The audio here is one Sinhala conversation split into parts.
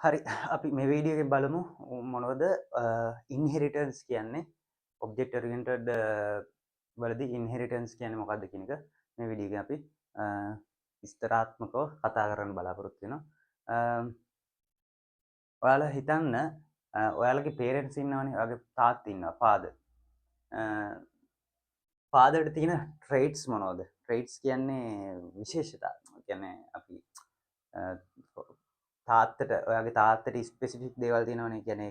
හරි අපි මේ වීඩියෝ එකෙන් බලමු මොනවද ඉන්හෙරිටන්ස් කියන්නේ ඔබ්ජෙක්ට් ඔරියන්ටඩ් වලදී ඉන්හෙරිටන්ස් කියන්නේ මොකක්ද කියන එක මේ වීඩියෝ එකෙන් අපි විස්තරාත්මකව කතා කරන්න බලාපොරොත්තු වෙනවා. ඔයාලා හිතන්න ඔයාලගේ පේරන්ට්ස් ඉන්නවනේ ඔයාගේ තාත්තා ඉන්නවා ෆාදර්. ෆාදර්ට තියෙන ට්‍රේඩ්ස් මොනවද? ට්‍රේඩ්ස් කියන්නේ විශේෂතා. කියන්නේ අපි තාත්තට ඔයාගේ තාත්තට ස්පෙසිෆික් දේවල් තියෙනවනේ. කියන්නේ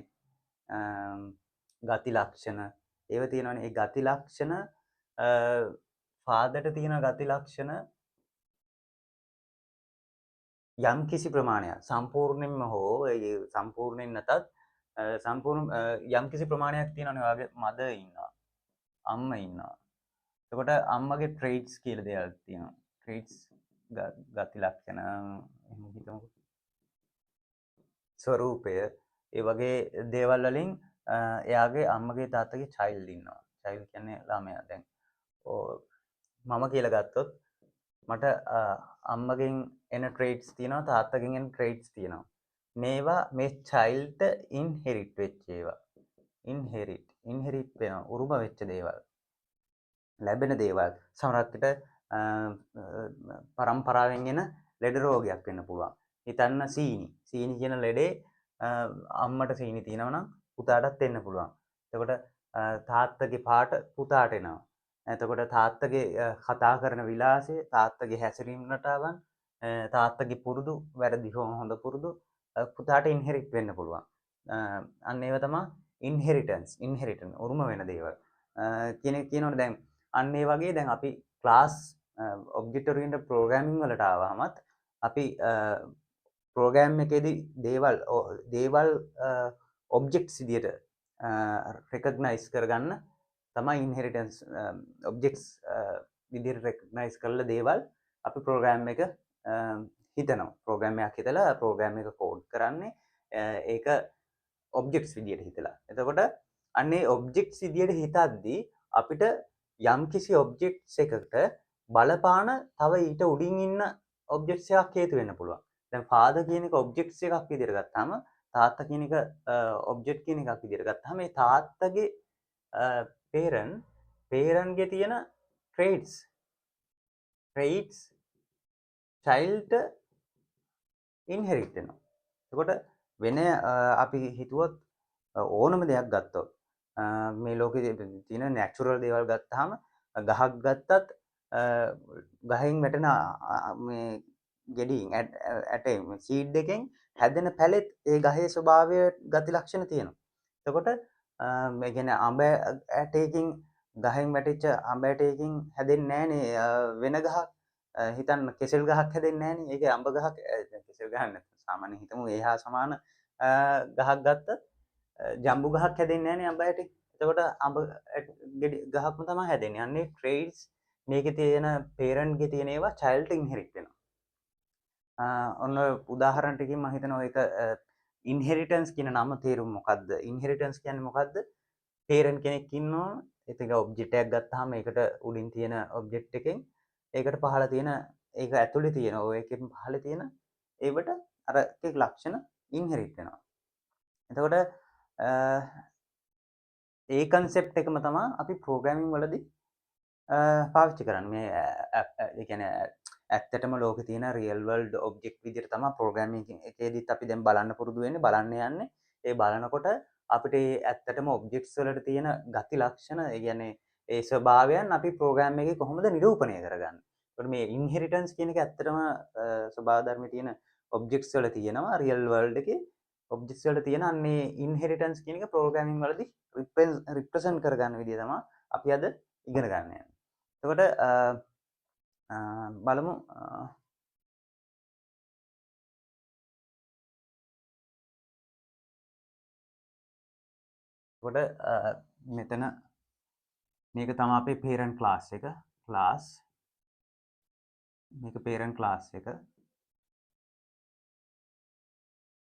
ගති ලක්ෂණ ඒව තියෙනවනේ. ඒ ගති ලක්ෂණ ෆාදර්ට තියෙන ගති ලක්ෂණ යම් කිසි ප්‍රමාණයක් සම්පූර්ණයෙන්ම හෝ සම්පූර්ණයෙන් නැතත් සම්පූර්ණ යම් කිසි ප්‍රමාණයක් තියෙනවනේ. ඔයාගේ මදර් ඉන්නවා, අම්මා ඉන්නවා. එතකොට අම්මගේ ට්‍රේඩ්ස් කියලා දේවල් තියෙනවා. ට්‍රේඩ්ස් ගති ලක්ෂණ එහෙම හිතමුකෝ. ස්වරූපය ඒ වගේ දේවල් වලින් එයාගේ අම්මගේ තාත්තගේ චයිල්ඩ් ඉන්නවා. චයිල්ඩ් කියන්නේ ළමයා. දැන් මම කියලා ගත්තොත් මට අම්මගෙන් එන ට්‍රේඩ්ස් තියෙනවා, තාත්තගෙන් එන ට්‍රේඩ්ස් තියෙනවා. මේවා මේ චයිල්ඩ්ට ඉන්හෙරිට් වෙච්ච ඒවා. ඉන්හෙරිට් වෙනවා. උරුම වෙච්ච දේවල්. ලැබෙන දේවල්. සමහරක් විට පරම්පරාවෙන් එන ලෙඩ රෝගයක් වෙන්න පුළුවන්. හිතන්න සීනි කියන ලෙඩේ අම්මට සීනි තියෙනවා නම් පුතාටත් එන්න පුළුවන්. එතකොට තාත්තගේ පාට පුතාට එනවා. එතකොට තාත්තගේ කතා කරන විලාසය, තාත්තගේ හැසිරීම් රටාවන්, තාත්තගේ පුරුදු වැරදි හොඳ පුරුදු පුතාට ඉන්හෙරිට් වෙන්න පුළුවන්. අන්න ඒව තමයි ඉන්හෙරිටන්ස් උරුම වෙන දේවල්. කියනවනේ දැන් අන්න ඒ වගේ දැන් අපි ක්ලාස් ඔබ්ජෙක්ට් ඔරියන්ටඩ් ප්‍රෝග්‍රෑමින් වලට ආවහමත් අපි ප්‍රෝග්‍රෑම් එකේදී දේවල් ඔබ්ජෙක්ට්ස් විදියට රෙකග්නයිස් කරගන්න තමයි ඉන්හෙරිටන්ස් ඔබ්ජෙක්ට්ස් විදියට රෙකග්නයිස් කරලා දේවල් අපි ප්‍රෝග්‍රෑම් එක හිතනවා. ප්‍රෝග්‍රෑම් එකක් හිතලා ප්‍රෝග්‍රෑම් එක කෝඩ් කරන්නේ ඒක ඔබ්ජෙක්ට්ස් විදියට හිතලා. එතකොට අන්නේ ඔබ්ජෙක්ට්ස් විදියට හිතද්දී අපිට යම්කිසි ඔබ්ජෙක්ට්ස් එකකට බලපාන තව ඊට උඩින් ඉන්න ඔබ්ජෙක්ට්ස් එකක් හේතු වෙන්න පුළුවන්. දැන් ෆාදර් කියන එක ඔබ්ජෙක්ට්ස් එකක් විදියට ගත්තාම තාත්තා කියන එක ඔබ්ජෙක්ට් කියන එකක් විදියට ගත්තාම මේ තාත්තගේ පේරන්ගේ තියෙන ට්‍රේඩ්ස් චයිල්ඩ්ට ඉන්හෙරිට් වෙනවා. එතකොට වෙන අපි හිතුවොත් ඕනම දෙයක් ගත්තොත් මේ ලෝකේ තියෙන නැචරල් දේවල් ගත්තාම ගහක් ගත්තත් ගහෙන් වැටෙන මේ ගෙඩියෙන් ඇටයෙන් සීඩ් එකෙන් හැදෙන පැලෙත් ඒ ගහේ ස්වභාවය ගති ලක්ෂණ තියෙනවා. එතකොට මේ කියන්නේ අඹ ඇටයකින් ගහෙන් වැටිච්ච අඹ ඇටයකින් හැදෙන්නේ නැහනේ වෙන ගහක්. හිතන්න කෙසෙල් ගහක් හැදෙන්නේ නැහනේ. ඒකේ අඹ ගහක් කෙසෙල් ගහක් නැත්නම් සාමාන්‍යයෙන් හිතමු ඒ හා සමාන ගහක් ගත්තත් ජම්බු ගහක් හැදෙන්නේ නැහනේ අඹ ඇටේ. එතකොට අඹ ගහක්ම තමයි හැදෙන්නේ. අන්නේ ට්‍රේඩ්ස් මේකේ තියෙන පේරන්ට්ගේ තියෙන ඒවා චයිල්ඩ්ට ඉන්හෙරිට් වෙනවා. ඔන්න උදාහරණ ටිකකින් මම හිතනවා ඒක ඉන්හෙරිටන්ස් කියන නම තේරුම මොකද්ද? ඉන්හෙරිටන්ස් කියන්නේ මොකද්ද? පේරන්ට් කෙනෙක් ඉන්නවා. ඒක ඔබ්ජෙක්ට් එකක් ගත්තාම ඒකට උඩින් තියෙන ඔබ්ජෙක්ට් එකෙන් ඒකට පහළ තියෙන ඒක ඇතුලේ තියෙන ඔය එකෙන් පහළ තියෙන ඒවට අර එක ලක්ෂණ ඉන්හෙරිට් වෙනවා. එතකොට ඒ කන්සෙප්ට් එකම තමයි අපි ප්‍රෝග්‍රෑමින් වලදී පාවිච්චි කරන්නේ. මේ ඒ කියන්නේ ඇත්තටම ලෝකේ තියෙන රියල් වර්ල්ඩ් ඔබ්ජෙක්ට් විදිහට තමයි ප්‍රෝග්‍රෑමින් එකේදීත් අපි දැන් බලන්න පුරුදු වෙන්නේ, බලන්න යන්නේ. ඒ බලනකොට අපිට ඇත්තටම ඔබ්ජෙක්ට්ස් වලට තියෙන ගති ලක්ෂණ, ඒ කියන්නේ ඒ ස්වභාවයන් අපි ප්‍රෝග්‍රෑම් එකේ කොහොමද නිරූපණය කරගන්නේ. ඒකට මේ ඉන්හෙරිටන්ස් කියන එක ඇත්තටම ස්වභාව ධර්මයේ තියෙන ඔබ්ජෙක්ට්ස් වල තියෙනවා. රියල් වර්ල්ඩ් එකේ ඔබ්ජෙක්ට්ස් වල තියෙන අන්නේ ඉන්හෙරිටන්ස් කියන එක ප්‍රෝග්‍රෑමින් වලදී රිප්‍රසන්ට් කරගන්න විදිය තමයි අපි අද ඉගෙන ගන්න යන්නේ. එතකොට බලමු එතකොට මෙතන මේක තමයි අපේ parent class එක. මේක parent class එක.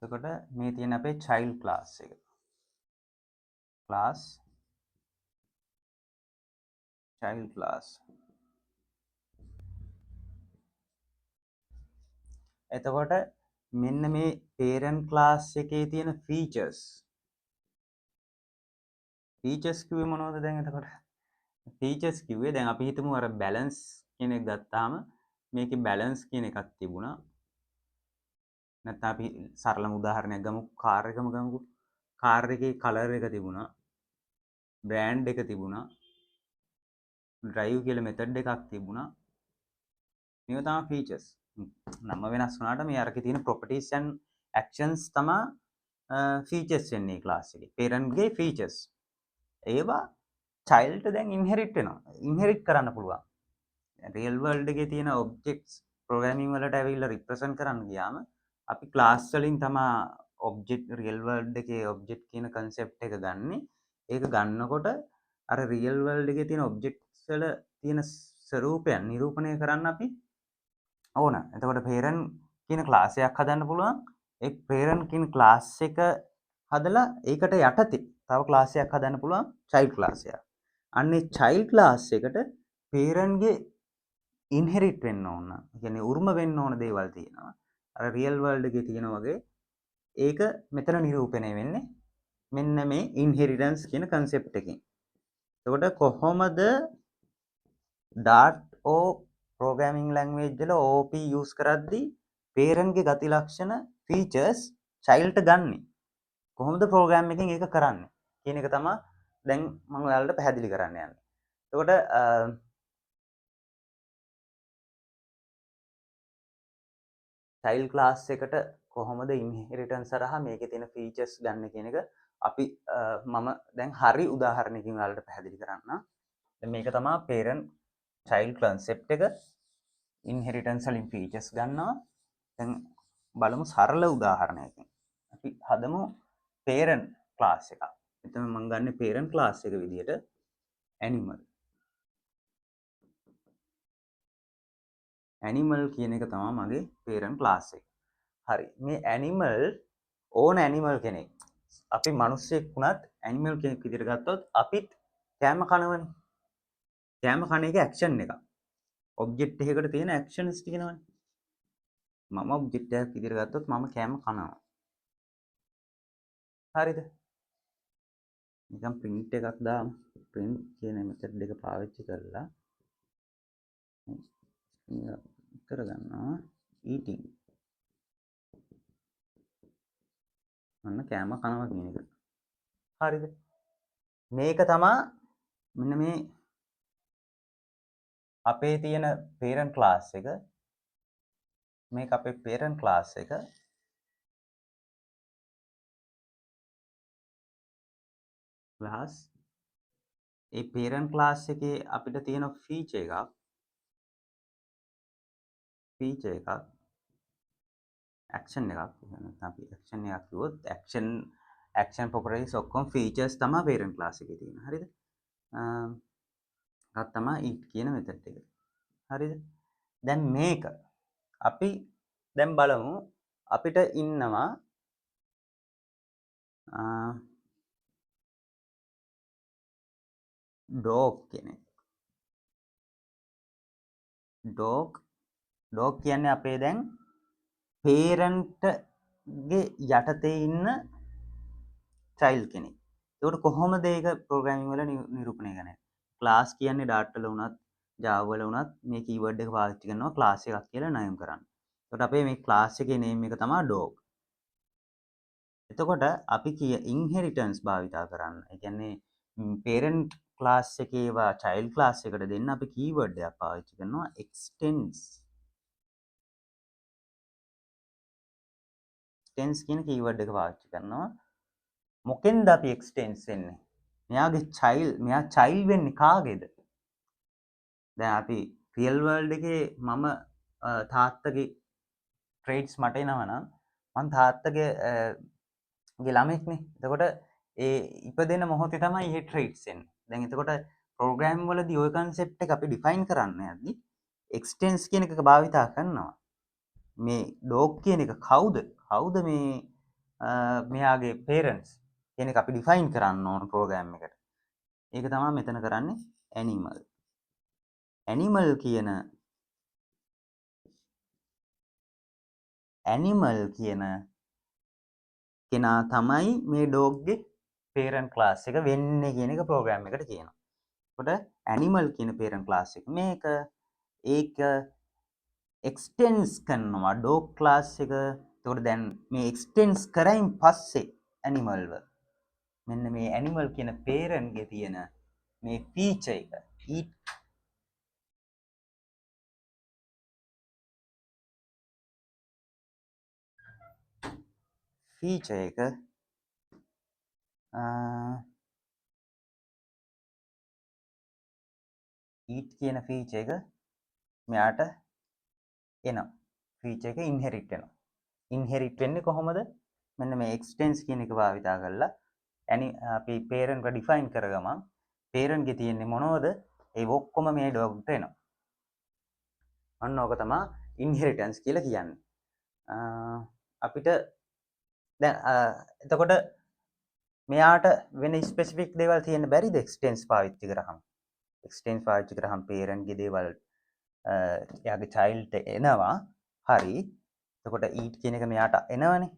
එතකොට මේ තියෙන අපේ child class එක. child class. එතකොට මෙන්න මේ parent class එකේ තියෙන features කිව්වේ මොනවද දැන් එතකොට? features කිව්වේ දැන් අපි හිතමු අර balance කියන එක ගත්තාම මේකේ balance කියන එකක් තිබුණා. නැත්නම් අපි සරලම උදාහරණයක් ගමු කාර් එකම ගමුකෝ. කාර් එකේ කලර් එක තිබුණා. බ්‍රෑන්ඩ් එක තිබුණා. ඩ්‍රයිව් කියලා මෙතඩ් එකක් තිබුණා. මේවා තමයි ෆීචර්ස්. නම වෙනස් වුණාට මේ අරකේ තියෙන ප්‍රොපර්ටිස් and actions තමයි ෆීචර්ස් වෙන්නේ ක්ලාස් එකේ. parent ගේ ෆීචර්ස්. ඒවා child දැන් ඉන්හෙරිට් වෙනවා. ඉන්හෙරිට් කරන්න පුළුවන්. රියල් වර්ල්ඩ් එකේ තියෙන ඔබ්ජෙක්ට්ස් ප්‍රෝග්‍රෑමින් වලට ඇවිල්ලා රිප්‍රසන්ට් කරන්න ගියාම අපි ක්ලාස් වලින් තමයි ඔබ්ජෙක්ට් රියල් වර්ල්ඩ් එකේ ඔබ්ජෙක්ට් කියන කන්සෙප්ට් එක ගන්නෙ. ඒක ගන්නකොට අර රියල් වර්ල්ඩ් එකේ තියෙන ඔබ්ජෙක්ට්ස් වල තියෙන ස්වරූපයන් නිරූපණය කරන්න අපි ඕන. එතකොට parent කියන ක්ලාස් එකක් හදන්න පුළුවන්. ඒ parent කියන ක්ලාස් එක හදලා ඒකට යටතේ තව ක්ලාස් එකක් හදන්න පුළුවන් child ක්ලාස් එකක්. අන්නේ child ක්ලාස් එකට parent ගේ ඉන්හෙරිට් වෙන්න ඕන. ඒ කියන්නේ උරුම වෙන්න ඕන දේවල් තියෙනවා. අර රියල් වර්ල්ඩ් එකේ තියෙන වගේ ඒක මෙතන නිරූපණය වෙන්නේ මෙන්න මේ ඉන්හෙරිටන්ස් කියන කන්සෙප්ට් එකෙන්. එතකොට කොහොමද Dart O programming language වල OP use කරද්දී parent ගේ ගති ලක්ෂණ features childට ගන්නෙ? කොහොමද program එකෙන් ඒක කරන්නේ කියන එක තමයි දැන් මම ඔයාලට පැහැදිලි කරන්න යන්නේ. එතකොට child class එකට කොහොමද inheritance හරහා මේකේ තියෙන features ගන්න කියන එක අපි මම දැන් හරි උදාහරණයකින් ඔයාලට පැහැදිලි කරන්නම්. දැන් මේක තමයි parent child concept එක inheritance වලින් features ගන්නවා. දැන් බලමු සරල උදාහරණයකින්. අපි හදමු parent class එකක්. එතන මම ගන්න parent class එක විදිහට animal. animal කියන එක තමයි මගේ parent class එක. හරි. මේ animal ඕන animal කෙනෙක්. අපි මිනිස්සෙක් වුණත් animal කෙනෙක් විදිහට ගත්තොත් අපිත් කෑම කනවනේ. කෑම කන එක action එකක්. object එකකට තියෙන actions තියෙනවනේ. මම object එකක් විදිහට ගත්තොත් මම කෑම කනවා. හරිද? නිකන් print එකක් දාමු. print කියන method එක පාවිච්චි කරලා කරගන්නවා eating. අන්න කෑම කනවා කියන එක. හරිද? මේක තමයි මෙන්න මේ අපේ තියෙන parent class එක. මේක අපේ parent class එක. class ඒ parent class එකේ අපිට තියෙන feature එකක් action එකක්. එහෙනම් අපි action එකක් කිව්වොත් action properties ඔක්කොම features තමයි parent class එකේ තියෙන. හරිද? එකක් තමයි eat කියන method එක. හරිද? දැන් මේක අපි දැන් බලමු අපිට ඉන්නවා dog කෙනෙක්. dog කියන්නේ අපේ දැන් parent ගේ යටතේ ඉන්න child කෙනෙක්. ඒකට කොහොමද ඒක programming වල නිරූපණය කරන්නේ? class කියන්නේ Dart වල වුණත් Java වල වුණත් මේ keyword එක පාවිච්චි කරනවා class එකක් කියලා නයම් කරන්න. එතකොට අපේ මේ class එකේ name එක තමයි dog. එතකොට අපි inheritance භාවිතා කරන්න. ඒ කියන්නේ parent class එකේ ඒවා child class එකට දෙන්න අපි keyword එකක් පාවිච්චි කරනවා extends කියන keyword එක පාවිච්චි කරනවා. මොකෙන්ද අපි extends වෙන්නේ? මෙයා child වෙන්නේ කාගේද? දැන් අපි real world එකේ මම තාත්තගේ traits මට එනවා නම් මං තාත්තගේ ළමෙක්නේ. එතකොට ඒ ඉපදෙන මොහොතේ තමයි මේ traits එන්නේ. දැන් එතකොට program වලදී ওই concept එක අපි define කරන්න යද්දි extends කියන එක භාවිතා කරනවා. මේ dog කියන එක කවුද? කවුද මේ මෙයාගේ parents කියන එක අපි define කරන්න ඕන program එකට. ඒක තමයි මෙතන කරන්නේ animal. animal කියන ඇනිමල් කියන කෙනා තමයි මේ ඩෝග්ගේ පේරන්ට් ක්ලාස් එක වෙන්නේ කියන එක ප්‍රෝග්‍රෑම් එකට කියනවා. එතකොට ඇනිමල් කියන පේරන්ට් ක්ලාස් එක මේක ඒක එක්ස්ටෙන්ස් කරනවා ඩෝග් ක්ලාස් එක. එතකොට දැන් මේ එක්ස්ටෙන්ස් කරයින් පස්සේ ඇනිමල්ව මෙන්න මේ ඇනිමල් කියන පේරන්ට්ගේ තියෙන මේ ෆීචර් එක ෆීචර් එක ඊට් කියන ෆීචර් එක මෙයාට එනවා. ෆීචර් එක ඉන්හෙරිට් වෙනවා. ඉන්හෙරිට් වෙන්නේ කොහොමද? මෙන්න මේ එක්ස්ටෙන්ස් කියන එක භාවිතා කරලා අපි පේරන්ට්ව ඩිෆයින් කර ගමන් පේරන්ට්ගේ තියෙන්නේ මොනවද? ඒ ඔක්කොම මේ ඩොග්ට එනවා. අන්න ඕක තමයි ඉන්හෙරිටන්ස් කියලා කියන්නේ. අපිට දැන් එතකොට මෙයාට වෙන ස්පෙસિෆික් දේවල් තියෙන්න බැරිද එක්ස්ටෙන්ස් පාවිච්චි කරාම? එක්ස්ටෙන්ස් පාවිච්චි කරාම පේරන්ට්ගේ දේවල් එයාගේ චයිල්ඩ්ට එනවා. හරි. එතකොට ඊට් කියන එක මෙයාට එනවනේ.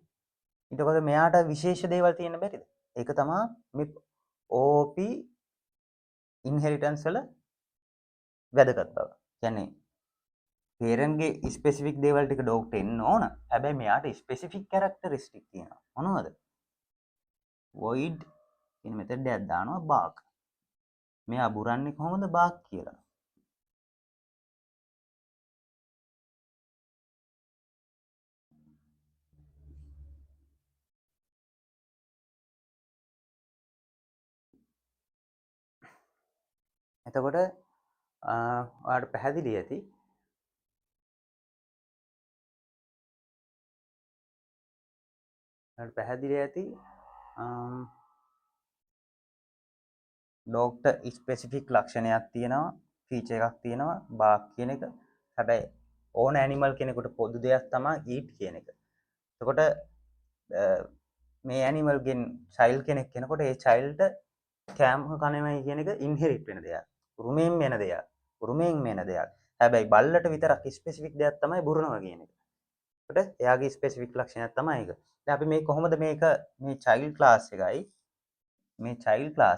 එතකොට මෙයාට විශේෂ දේවල් තියෙන්න බැරිද? ඒක තමයි මේ OP ඉන්හෙරිටන්ස් වල වැදගත් බව. කියන්නේ පේරන්ට්ගේ ස්පෙસિෆික් දේවල් ටික ඩොග්ට එන්න ඕන. හැබැයි මෙයාට ස්පෙસિෆික් කැරක්ටරිස්ටික් තියෙනවා. මොනවද? void කියන මෙතඩ් එකක් දානවා bark. මෙයා බුරන්නේ කොහොමද bark කියලා. එතකොට ඔයාලට පැහැදිලි ඇති ඩොග්ට ස්පෙසිෆික් ලක්ෂණයක් තියෙනවා, ෆීචර් එකක් තියෙනවා bark කියන එක. හැබැයි ඕන ඇනිමල් කෙනෙකුට පොදු දෙයක් තමයි eat කියන එක. එතකොට මේ ඇනිමල්ගෙන් චයිල්ඩ් කෙනෙක් කෙනකොට ඒ චයිල්ඩ්ට කෑම කනවයි කියන එක ඉන්හෙරිට් වෙන දෙයක්. උරුමයෙන් වෙන දෙයක්. උරුමයෙන් වෙන දෙයක්. හැබැයි බල්ලට විතරක් ස්පෙસિෆික් දෙයක් තමයි බුරනවා කියන එක. එතකොට එයාගේ ස්පෙસિෆික් ලක්ෂණයක් තමයි ඒක. දැන් අපි මේ කොහොමද මේක මේ චයිල්ඩ් ක්ලාස් එකයි මේක චයිල්ඩ් ක්ලාස්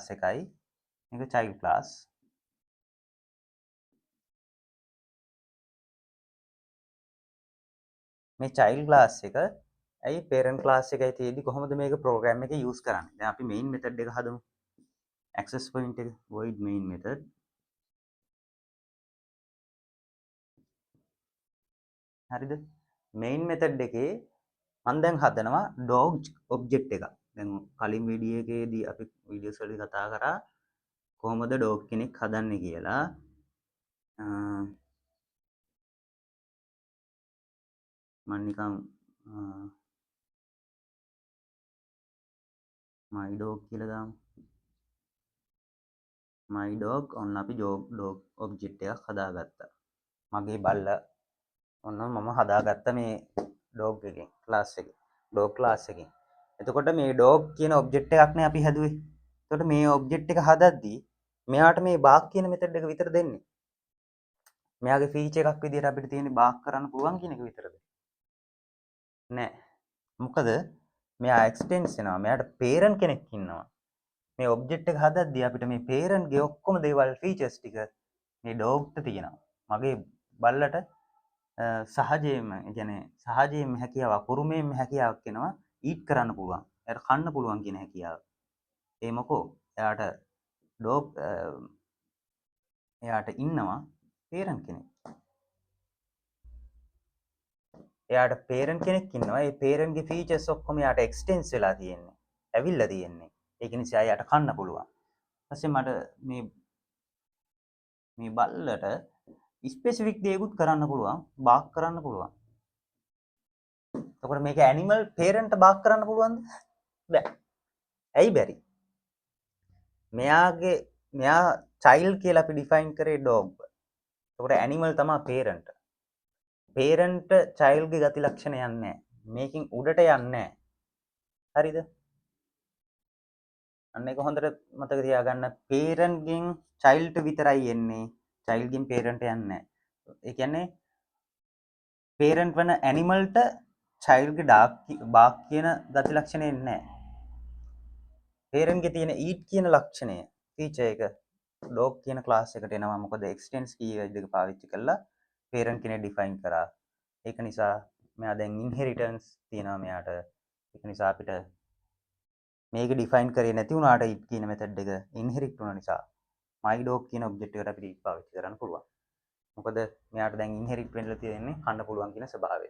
මේ චයිල්ඩ් ක්ලාස් එක ඇයි පේරන්ට් ක්ලාස් එකයි තියෙද්දි කොහොමද මේක ප්‍රෝග්‍රෑම් එකේ යූස් කරන්නේ? දැන් අපි මේන් මෙතඩ් එක හදමු. access point එක void main method. හරිද? මේන් මෙතඩ් එකේ මම දැන් හදනවා dog object එකක්. දැන් කලින් වීඩියෝ එකේදී අපි වීඩියෝස් වලදී කතා කරා කොහොමද dog කෙනෙක් හදන්නේ කියලා. මම නිකන් my dog කියලා දාමු. my dog ඔන්න අපි dog object එකක් හදාගත්තා. මගේ බල්ලා ඔන්න මම හදාගත්ත මේ dog එකෙන් class එකේ dog class එකෙන්. එතකොට මේ dog කියන object එකක්නේ අපි හැදුවේ. එතකොට මේ object එක හදද්දී මෙයාට මේ bark කියන method එක විතර දෙන්නේ. මෙයාගේ feature එකක් විදිහට අපිට තියෙන්නේ bark කරන්න පුළුවන් කියන එක විතරද? නෑ. මොකද මෙයා extends වෙනවා. මෙයාට parent කෙනෙක් ඉන්නවා. මේ object එක හදද්දී අපිට මේ parent ගේ ඔක්කොම දේවල් features ටික මේ dogට තියෙනවා. මගේ බල්ලට සහජයෙන්ම හැකියාවක් උරුමයෙන්ම හැකියාවක් එනවා ඊට් කරන්න පුළුවන්. එයාට කන්න පුළුවන් කියන හැකියාව. ඒ මොකෝ එයාට ඉන්නවා parent කෙනෙක්. එයාට parent කෙනෙක් ඉන්නවා. ඒ parent ගේ features ඔක්කොම එයාට extends වෙලා තියෙන්නේ. ඇවිල්ලා තියෙන්නේ. ඒක නිසා එයාට කන්න පුළුවන්. ඊපස්සේ මට මේ බල්ලට ස්පෙસિෆික් දේකුත් කරන්න පුළුවන්. bark කරන්න පුළුවන්. එතකොට මේක ඇනිමල් පේරන්ට් bark කරන්න පුළුවන්ද? බෑ. ඇයි බැරි? මෙයා චයිල්ඩ් කියලා අපි ඩිෆයින් කරේ ඩොග්. එතකොට ඇනිමල් තමයි පේරන්ට්. පේරන්ට් චයිල්ඩ්ගේ ගති ලක්ෂණ යන්නේ නැහැ. මේකෙන් උඩට යන්නේ නැහැ. හරිද? අන්න ඒක හොඳට මතක තියාගන්න. පේරන්ට්ගෙන් චයිල්ඩ්ට විතරයි එන්නේ. චයිල්ඩ්ගෙන් පේරන්ට් යන්නේ නැහැ. ඒ කියන්නේ පේරන්ට් වෙන ඇනිමල්ට චයිල්ඩ්ගේ බාක් කියන ගති ලක්ෂණය එන්නේ නැහැ. පේරන්ට්ගේ තියෙන ඊට් කියන ලක්ෂණය ෆීචර් එක ඩොග් කියන ක්ලාස් එකට එනවා. මොකද එක්ස්ටෙන්ස් කීවර්ඩ් එක පාවිච්චි කරලා පේරන්ට් කෙනෙක් ඩිෆයින් කරා. ඒක නිසා මෙයා දැන් ඉන්හෙරිටන්ස් තියෙනවා මෙයාට. ඒක නිසා අපිට මේක ඩිෆයින් කරේ නැති වුණාට ඊට් කියන මෙතඩ් එක ඉන්හෙරිට් වුණ නිසා my dog කියන ඔබ්ජෙක්ට් එකට අපිට ඊට් පාවිච්චි කරන්න පුළුවන්. මොකද මෙයාට දැන් ඉන්හෙරිට් වෙන්න තියෙන්නේ කන්න පුළුවන් කියන ස්වභාවය.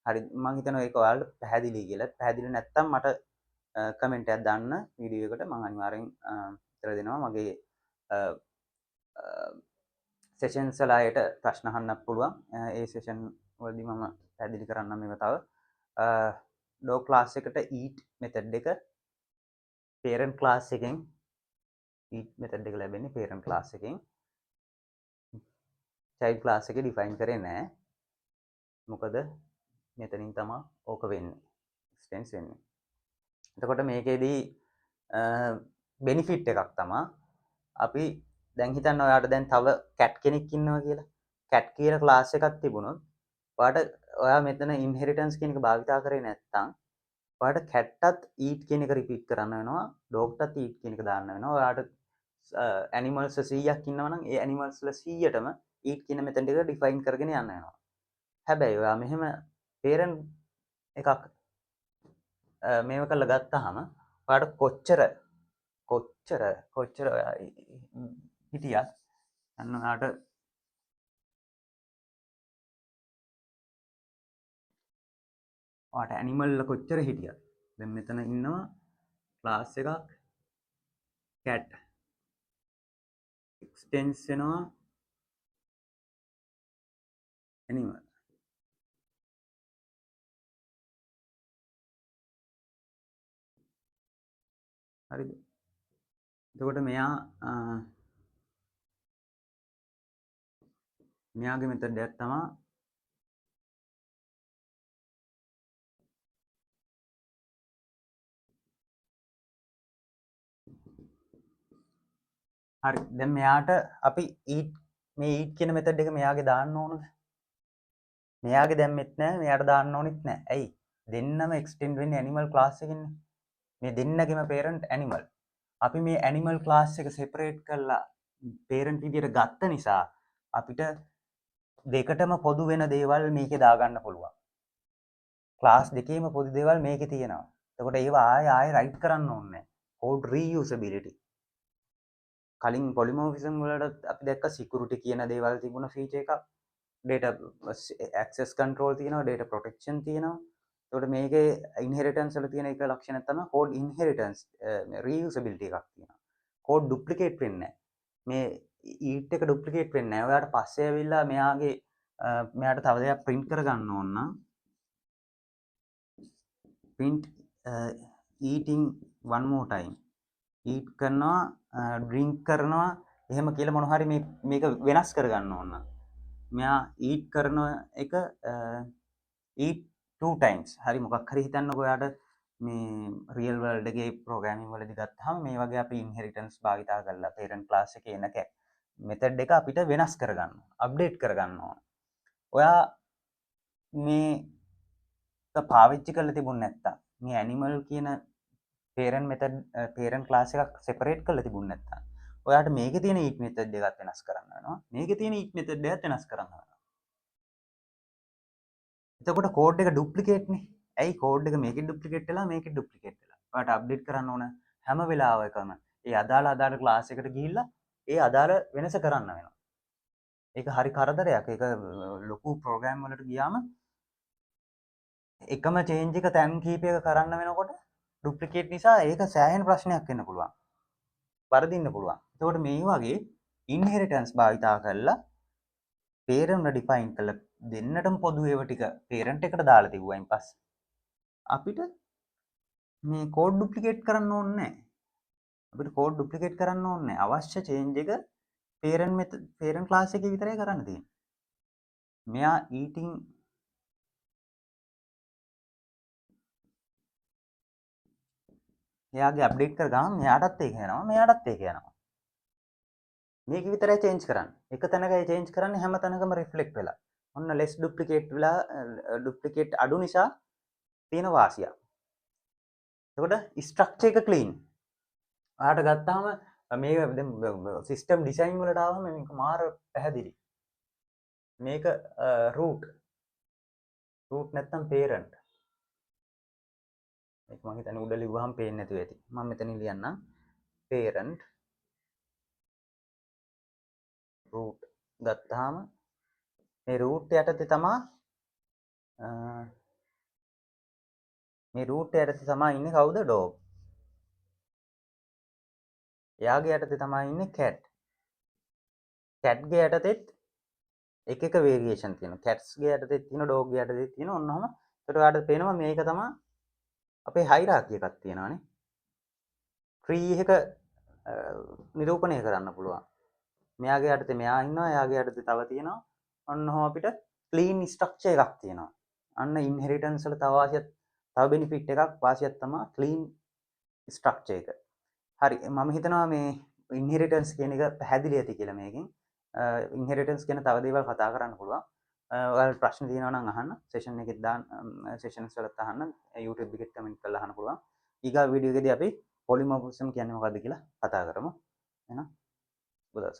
හරි මම හිතනවා ඒක ඔයාලට පැහැදිලි කියලා. පැහැදිලි නැත්නම් මට කමෙන්ට් එකක් දාන්න වීඩියෝ එකට මම අනිවාර්යෙන් උත්තර දෙනවා. මගේ සෙෂන්ස් වල අයට ප්‍රශ්න අහන්න පුළුවන්. ඒ සෙෂන් වලදී මම පැහැදිලි කරන්නම් මේව තව. ඩොග් ක්ලාස් එකට ඊට් මෙතඩ් එක පේරන්ට් ක්ලාස් එකෙන් ඊට් මෙතඩ් එක ලැබෙන්නේ පේරන්ට් ක්ලාස් එකෙන්. චයිල්ඩ් ක්ලාස් එකේ ඩිෆයින් කරේ නැහැ. මොකද මෙතනින් තමයි ඕක වෙන්නේ. එක්ස්ටෙන්ස් වෙන්නේ. එතකොට මේකෙදී බෙනිෆිට් එකක් තමයි අපි දැන් හිතන්න ඔයාට දැන් තව කැට් කෙනෙක් ඉන්නවා කියලා. කැට් කියලා ක්ලාස් එකක් තිබුණොත් ඔයාට ඔයා මෙතන ඉන්හෙරිටන්ස් කියන එක භාවිතා කරේ නැත්නම් ඔයාට කැට්ටත් ඊට් කියන එක රිපීට් කරන්න වෙනවා. ඩොග්ටත් ඊට් කියන එක දාන්න වෙනවා. ඔයාට ඇනිමල්ස් 100ක් ඉන්නවා නම් ඒ ඇනිමල්ස්ලා 100ටම ඊට් කියන මෙතන එක ඩිෆයින් කරගෙන යන්න වෙනවා. හැබැයි ඔයා මෙහෙම පේරන්ට් එකක් මේව කරලා ගත්තාම ඔයාට කොච්චර ඔයා හිටියත් අන්න ඔයාට ඇනිමල්ලා කොච්චර හිටියත් දැන් මෙතන ඉන්නවා ක්ලාස් එකක් කැට් එක්ස්ටෙන්ස් වෙනවා ඇනිමල්. හරිද? එතකොට මෙයාගේ මෙතඩ් එකක් තමයි හරි. දැන් මෙයාට අපි මේ ඊට් කියන මෙතඩ් එක මෙයාගේ දාන්න ඕනද? මෙයාගේ දැම්මෙත් නැහැ, මෙයාට දාන්න ඕනෙත් නැහැ. ඇයි? දෙන්නම එක්ස්ටෙන්ඩ් වෙන්නේ ඇනිමල් ක්ලාස් එකකින්නේ. මේ දෙන්නගේම පේරන්ට් ඇනිමල්. අපි මේ ඇනිමල් ක්ලාස් එක සෙපරේට් කරලා පේරන්ට් විදියට ගත්ත නිසා අපිට දෙකටම පොදු වෙන දේවල් මේකේ දාගන්න පුළුවන්. ක්ලාස් දෙකේම පොදු දේවල් මේකේ තියෙනවා. එතකොට ඒවා ආයෙ රයිට් කරන්න ඕනේ නැහැ. code reusability. කලින් polymorphism වලට අපි දැක්ක security කියන දේවල් තිබුණ feature එකක්. data access control තියෙනවා, data protection තියෙනවා. එතකොට මේකේ inheritance වල තියෙන එක ලක්ෂණයක් තමයි code inheritance reusability එකක් තියෙනවා. code duplicate වෙන්නේ නැහැ. මේ ඊට් එක duplicate වෙන්නේ නැහැ. ඔයාලට පස්සේ ඇවිල්ලා මෙයාට තව දෙයක් print කරගන්න ඕන නම් print eating one more time eat කරනවා drink කරනවා එහෙම කියලා මොනවා හරි මේක වෙනස් කරගන්න ඕන නම් මෙයා eat කරන එක eat two times හරි මොකක් හරි හිතන්නකෝ ඔයාට මේ real world එකේ programming වලදී ගත්තාම මේ වගේ අපි inheritance භාවිතා කරලා parent class එකේ එන method එක අපිට වෙනස් කරගන්න update කරගන්න ඕන. ඔයා මේක පාවිච්චි කරලා තිබුණ නැත්තම් මේ ඇනිමල් කියන පේරන්ට් ක්ලාස් එකක් සෙපරේට් කරලා තිබුණ නැත්තම් ඔයාට මේකේ තියෙන ඊට් මෙතඩ් එකත් වෙනස් කරන්න වෙනවා. මේකේ තියෙන ඊට් මෙතඩ් එකත් වෙනස් කරන්න වෙනවා. එතකොට කෝඩ් එක ඩුප්ලිකේට් නේ. ඇයි කෝඩ් එක මේකේ ඩුප්ලිකේට් වෙලා මේකේ ඩුප්ලිකේට් වෙලා. ඔයාට අප්ඩේට් කරන්න ඕන හැම වෙලාවකම ඒ අදාළ ක්ලාස් එකට ගිහිල්ලා ඒ අදාළ වෙනස කරන්න වෙනවා. ඒක හරි කරදරයක්. ඒක ලොකු ප්‍රෝග්‍රෑම් වලට ගියාම එකම චේන්ජ් එක තැන් කීපයක කරන්න වෙනකොට ඩුප්ලිකේට් නිසා ඒක සෑහෙන ප්‍රශ්නයක් වෙන්න පුළුවන්. වරදින්න පුළුවන්. එතකොට මේ වගේ ඉන්හෙරිටන්ස් භාවිතා කරලා පේරන්ට් ඩිෆයින් කරලා දෙන්නටම පොදු ඒවා ටික පේරන්ට් එකට දාලා තිබුවයින් පස්සේ අපිට මේ කෝඩ් ඩුප්ලිකේට් කරන්න ඕනේ නැහැ. අපිට කෝඩ් ඩුප්ලිකේට් කරන්න ඕනේ නැහැ. අවශ්‍ය චේන්ජ් එක පේරන්ට් ක්ලාස් එකේ විතරයි කරන්න තියෙන්නේ. මෙයා ඊටින් එයාගේ අප්ඩේට් කරගම මෙයාටත් ඒක යනවා මෙයාටත් ඒක යනවා. මේක විතරයි චේන්ජ් කරන්නේ. එක තැනකයි චේන්ජ් කරන්නේ හැම තැනකම රිෆ්ලෙක්ට් වෙලා. ඔන්න less duplicate වෙලා duplicate අඩු නිසා තියෙන වාසියක්. එතකොට ස්ට්‍රක්චර් එක ක්ලීන්. ඔයාලට ගත්තාම මේක දැන් සිස්ටම් ඩිසයින් වලට ආවම මේක මාර පැහැදිලි. මේක රූට් නැත්තම් පේරන්ට්. මේක මම හිතන්නේ උඩ ලිව්වහම පේන්නේ නැතුව ඇති. මම මෙතනින් ලියන්නම් parent root ගත්තාම මේ root යටතේ තමා මේ root යටතේ තමා ඉන්නේ කවුද? dog. එයාගේ යටතේ තමා ඉන්නේ cat. cat ගේ යටතේත් එක එක variation තියෙනවා. cats ගේ යටතේ තියෙනවා, dog ගේ යටතේ තියෙනවා. ඔන්නෝම ඒකට ඔයාලට පේනවා මේක තමා අපේ hierarchy එකක් තියෙනවානේ. tree එක නිරූපණය කරන්න පුළුවන්. මෙයාගේ යටතේ මෙයා ඉන්නවා, එයාගේ යටතේ තව තියෙනවා. ඔන්න ඔහොම අපිට ක්ලීන් ස්ට්‍රක්චර් එකක් තියෙනවා. අන්න ඉන්හෙරිටන්ස් වල තව වාසියක්, තව බෙනිෆිට් එකක් වාසියක් තමයි ක්ලීන් ස්ට්‍රක්චර් එක. හරි, මම හිතනවා මේ ඉන්හෙරිටන්ස් කියන එක පැහැදිලි ඇති කියලා මේකෙන්. ඉන්හෙරිටන්ස් ගැන තව දේවල් කතා කරන්න පුළුවන්. ඔයාලට ප්‍රශ්න තියෙනවා නම් අහන්න. සෙෂන් එකෙත් දාන්න, සෙෂන්ස් වලත් අහන්න. YouTube එකෙත් කමෙන්ට් කරලා අහන්න පුළුවන්. ඊගා වීඩියෝ එකේදී අපි පොලිමෝර්ෆිසම් කියන්නේ මොකක්ද කියලා කතා කරමු. එහෙනම් බුදා